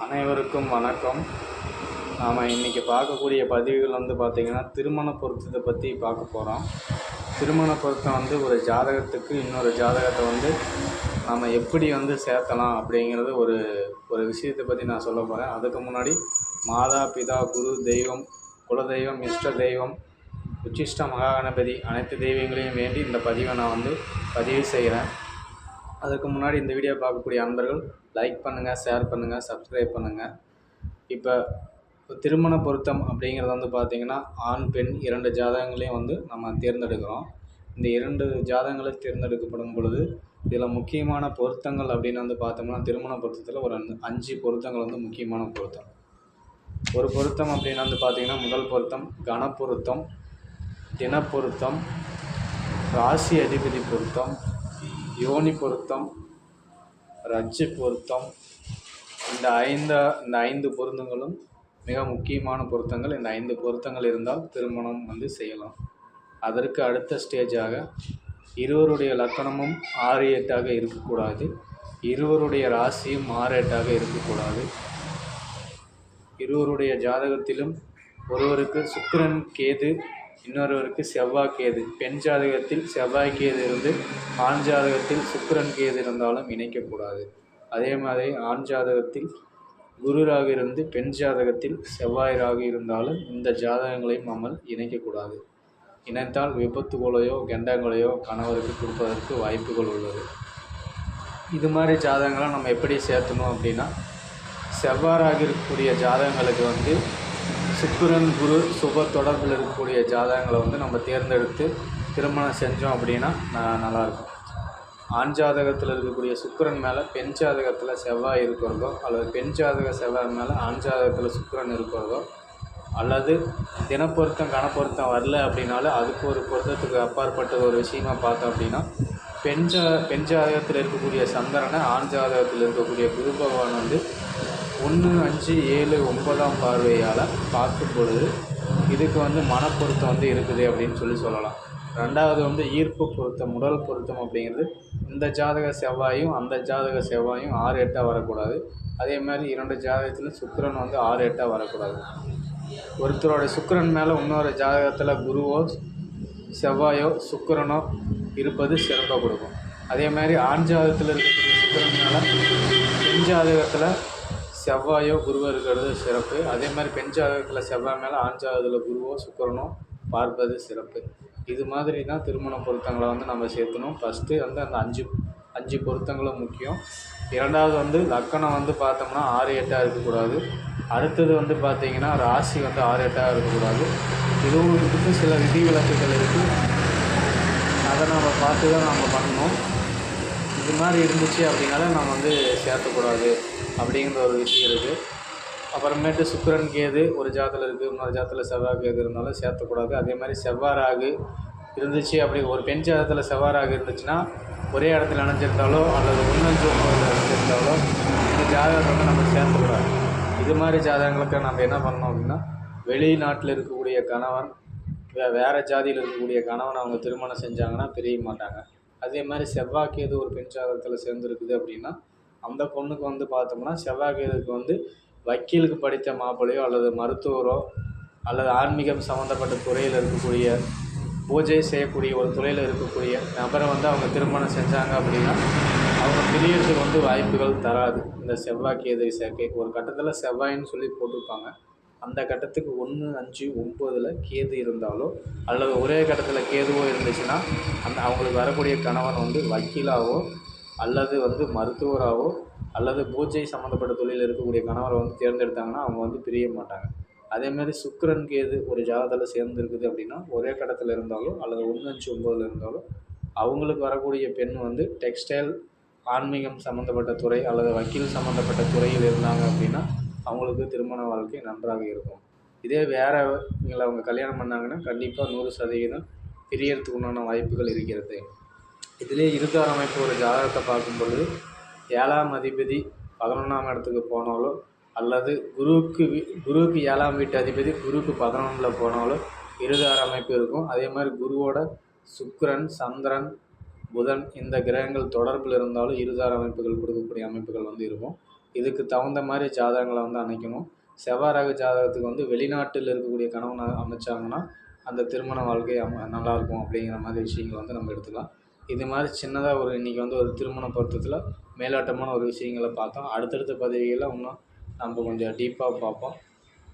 அனைவருக்கும் வணக்கம். நாம் இன்றைக்கி பார்க்கக்கூடிய பதிவுகள் பார்த்திங்கன்னா திருமண பொருத்தத்தை பற்றி பார்க்க போகிறோம். திருமண பொருத்தம் ஒரு ஜாதகத்துக்கு இன்னொரு ஜாதகத்தை நம்ம எப்படி சேர்த்தலாம் அப்படிங்கிறது ஒரு விஷயத்தை பற்றி நான் சொல்ல போகிறேன். அதுக்கு முன்னாடி மாதா பிதா குரு தெய்வம் குலதெய்வம் இஷ்ட தெய்வம் உச்சிஷ்ட மகாகணபதி அனைத்து தெய்வங்களையும் வேண்டி இந்த பதிவை நான் பதிவு செய்கிறேன். அதுக்கு முன்னாடி இந்த வீடியோ பார்க்கக்கூடிய அன்பர்கள் லைக் பண்ணுங்கள், ஷேர் பண்ணுங்கள், சப்ஸ்கிரைப் பண்ணுங்கள். இப்போ திருமண பொருத்தம் அப்படிங்கிறது பார்த்திங்கன்னா ஆண் பெண் 2 ஜாதகங்களையும் நம்ம தேர்ந்தெடுக்கிறோம். இந்த 2 ஜாதகங்களை தேர்ந்தெடுக்கப்படும் பொழுது இதில் முக்கியமான பொருத்தங்கள் அப்படின்னு பார்த்தோம்னா திருமண பொருத்தத்தில் ஒரு 5 பொருத்தங்கள் முக்கியமான பொருத்தம். ஒரு பொருத்தம் அப்படின்னு பார்த்திங்கன்னா முதல் பொருத்தம் கணப்பொருத்தம், தினப்பொருத்தம், ராசி அதிபதி பொருத்தம், யோனி பொருத்தம், ரஜ்ஜு பொருத்தம். இந்த 5 பொருத்தங்களும் மிக முக்கியமான பொருத்தங்கள். இந்த 5 பொருத்தங்கள் இருந்தால் திருமணம் செய்யலாம். அதற்கு அடுத்த ஸ்டேஜாக இருவருடைய லக்கணமும் 6-8ஆக இருக்கக்கூடாது, இருவருடைய ராசியும் 6-8ஆக இருக்கக்கூடாது. இருவருடைய ஜாதகத்திலும் ஒருவருக்கு சுக்கிரன் கேது, இன்னொருவருக்கு செவ்வாய் கேது. பெண் ஜாதகத்தில் செவ்வாய் கேது இருந்து ஆண் ஜாதகத்தில் சுக்கிரன் கேது இருந்தாலும் இணைக்கக்கூடாது. அதே மாதிரி ஆண் ஜாதகத்தில் குரு ராகு இருந்து பெண் ஜாதகத்தில் செவ்வாய் ராகு இருந்தாலும் இந்த ஜாதகங்களையும் நம்ம இணைக்கக்கூடாது. இணைத்தால் விபத்துகளையோ கண்டங்களையோ கணவருக்கு கொடுப்பதற்கு வாய்ப்புகள் உள்ளது. இது மாதிரி ஜாதகங்களை நம்ம எப்படி சேர்த்தணும் அப்படின்னா, செவ்வாய் ராகு இருக்கக்கூடிய ஜாதகங்களுக்கு சுக்கிரன் குரு சுப தொடர்பில் இருக்கக்கூடிய ஜாதகங்களை நம்ம தேர்ந்தெடுத்து திருமணம் செஞ்சோம் அப்படின்னா நல்லாயிருக்கும். ஆண் ஜாதகத்தில் இருக்கக்கூடிய சுக்கிரன் மேலே பெண் ஜாதகத்தில் செவ்வாய் இருக்கிறதோ, அல்லது பெண் ஜாதக செவ்வாய் மேலே ஆண் ஜாதகத்தில் சுக்கிரன் இருக்கிறதோ, அல்லது தினப்பொருத்தம் கணப்பொருத்தம் வரல அப்படின்னாலும் அதுக்கு ஒரு பொருத்தத்துக்கு அப்பாற்பட்ட ஒரு விஷயமாக பார்த்தோம் அப்படின்னா, பெண் ஜாதகத்தில் இருக்கக்கூடிய சந்திரனை ஆண் ஜாதகத்தில் இருக்கக்கூடிய குரு பகவான் 1, 5, 7, 9ஆம் பார்வையால் பார்க்கும் பொழுது இதுக்கு மனப்பொருத்தம் இருக்குது அப்படின்னு சொல்லலாம். ரெண்டாவது ஈர்ப்பு பொருத்தம், உடல் பொருத்தம் அப்படிங்கிறது இந்த ஜாதக செவ்வாயும் அந்த ஜாதக செவ்வாயும் 6-8ஆக வரக்கூடாது. அதே மாதிரி 2 ஜாதகத்திலும் சுக்கிரன் 6-8ஆக வரக்கூடாது. ஒருத்தரோட சுக்கிரன் மேலே இன்னொரு ஜாதகத்தில் குருவோ செவ்வாயோ சுக்கிரனோ இருப்பது சிறப்பாக கொடுக்கும். அதே மாதிரி ஆண் ஜாதகத்தில் இருக்கக்கூடிய சுக்கிரன் மேலே பெண் ஜாதகத்தில் செவ்வாயோ குருவோ இருக்கிறது சிறப்பு. அதே மாதிரி பெண் ஜாதகத்தில் செவ்வாய் மேலே ஆண் ஜாதகத்தில் குருவோ சுக்கிரனோ பார்ப்பது சிறப்பு. இது மாதிரி தான் திருமண பொருத்தங்களை நம்ம சேர்த்தணும். ஃபஸ்ட்டு அந்த 5 பொருத்தங்களும் முக்கியம். இரண்டாவது லக்கணம் பார்த்தோம்னா 6-8ஆக இருக்கக்கூடாது. அடுத்தது பார்த்திங்கன்னா ராசி 6-8ஆக இருக்கக்கூடாது. இதுவும் சில விதிவிலக்குகள் இருக்குது. அதை நம்ம பார்த்து தான் நம்ம பண்ணணும். இது மாதிரி இருந்துச்சு அப்படின்னால நம்ம சேர்த்தக்கூடாது அப்படிங்கிற ஒரு விஷயம் இருக்குது. அப்புறமேட்டு சுக்கிரன் கேது ஒரு ஜாதத்தில் இருக்குது, இன்னொரு ஜாதத்தில் செவ்வாய் கேது இருந்தாலும் சேர்த்தக்கூடாது. அதே மாதிரி செவ்வாய் ராகு இருந்துச்சு அப்படி ஒரு பெண் ஜாதத்தில் செவ்வாய் ராகு இருந்துச்சுன்னா ஒரே இடத்துல இணைஞ்சிருந்தாலோ அல்லது 1-5 இணைஞ்சிருந்தாலோ இந்த ஜாதகத்தை நம்ம சேர்த்தக்கூடாது. இது மாதிரி ஜாதகங்களுக்கு நம்ம என்ன பண்ணணும் அப்படின்னா, வெளிநாட்டில் இருக்கக்கூடிய கணவன் வேறு ஜாதியில் இருக்கக்கூடிய கணவன் அவங்க திருமணம் செஞ்சாங்கன்னா பிரிய மாட்டாங்க. அதே மாதிரி செவ்வாய் கேது ஒரு பெண் ஜாதகத்தில் சேர்ந்துருக்குது அப்படின்னா அந்த பொண்ணுக்கு பார்த்தோம்னா செவ்வாய் கேதுக்கு வக்கீலுக்கு படித்த மாப்பிள்ளையோ அல்லது மருத்துவரோ அல்லது ஆன்மீகம் சம்மந்தப்பட்ட துறையில் இருக்கக்கூடிய பூஜை செய்யக்கூடிய ஒரு துறையில் இருக்கக்கூடிய நபரை அவங்க திருமணம் செஞ்சாங்க அப்படின்னா அவங்க பிரியறதுக்கு வாய்ப்புகள் தராது. இந்த செவ்வாய் கேது சேர்க்கை ஒரு கட்டத்தில் செவ்வாயின்னு சொல்லி போட்டிருப்பாங்க. அந்த கட்டத்துக்கு 1, 5, 9 கேது இருந்தாலோ அல்லது ஒரே கட்டத்தில் கேதுவோ இருந்துச்சுன்னா அவங்களுக்கு வரக்கூடிய கணவன் வக்கீலாவோ அல்லது மருத்துவராகவோ அல்லது பூஜை சம்மந்தப்பட்ட தொழிலில் இருக்கக்கூடிய கணவரை தேர்ந்தெடுத்தாங்கன்னா அவங்க பிரிய மாட்டாங்க. அதேமாதிரி சுக்கிரன் கேது ஒரு ஜாதகத்தில் சேர்ந்துருக்குது அப்படின்னா ஒரே கட்டத்தில் இருந்தாலோ அல்லது 1, 5, 9 இருந்தாலோ அவங்களுக்கு வரக்கூடிய பெண் டெக்ஸ்டைல் ஆன்மீகம் சம்மந்தப்பட்ட துறை அல்லது வக்கீல் சம்மந்தப்பட்ட துறையில் இருந்தாங்க அப்படின்னா அவங்களுக்கு திருமண வாழ்க்கை நன்றாக இருக்கும். இதே வேறவங்களை அவங்க கல்யாணம் பண்ணாங்கன்னா கண்டிப்பாக 100% பிரியறதுக்கு உண்டான வாய்ப்புகள் இருக்கிறது. இதிலே இருதார அமைப்பு ஒரு ஜாதகத்தை பார்க்கும் பொழுது 7ஆம் அதிபதி 11ஆம் இடத்துக்கு போனாலோ அல்லது குருவுக்கு 7ஆம் வீட்டு அதிபதி குருவுக்கு 11ல் போனாலோ இருதார அமைப்பு இருக்கும். அதே மாதிரி குருவோட சுக்கிரன், சந்திரன், புதன் இந்த கிரகங்கள் தொடர்பில் இருந்தாலும் இருதார அமைப்புகள் கொடுக்கக்கூடிய அமைப்புகள் இருக்கும். இதுக்கு தகுந்த மாதிரி ஜாதகங்களை வந்து அமைக்கணும். செவ்வாய் ரக ஜாதகத்துக்கு வந்து வெளிநாட்டில் இருக்கக்கூடிய கணவனை அமைச்சாங்கன்னா அந்த திருமண வாழ்க்கை நல்லாயிருக்கும் அப்படிங்கிற மாதிரி விஷயங்கள் வந்து நம்ம எடுத்துக்கலாம். இது மாதிரி சின்னதாக இன்றைக்கி வந்து ஒரு திருமண பொருத்தத்தில் மேலோட்டமான ஒரு விஷயங்களை பார்த்தோம். அடுத்தடுத்த பதிவுகளில் இன்னும் நம்ம கொஞ்சம் டீப்பாக பார்ப்போம்.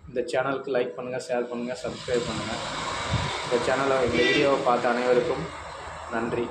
இந்த சேனலுக்கு லைக் பண்ணுங்கள், ஷேர் பண்ணுங்கள், சப்ஸ்கிரைப் பண்ணுங்கள். இந்த வீடியோவை பார்த்த அனைவருக்கும் நன்றி.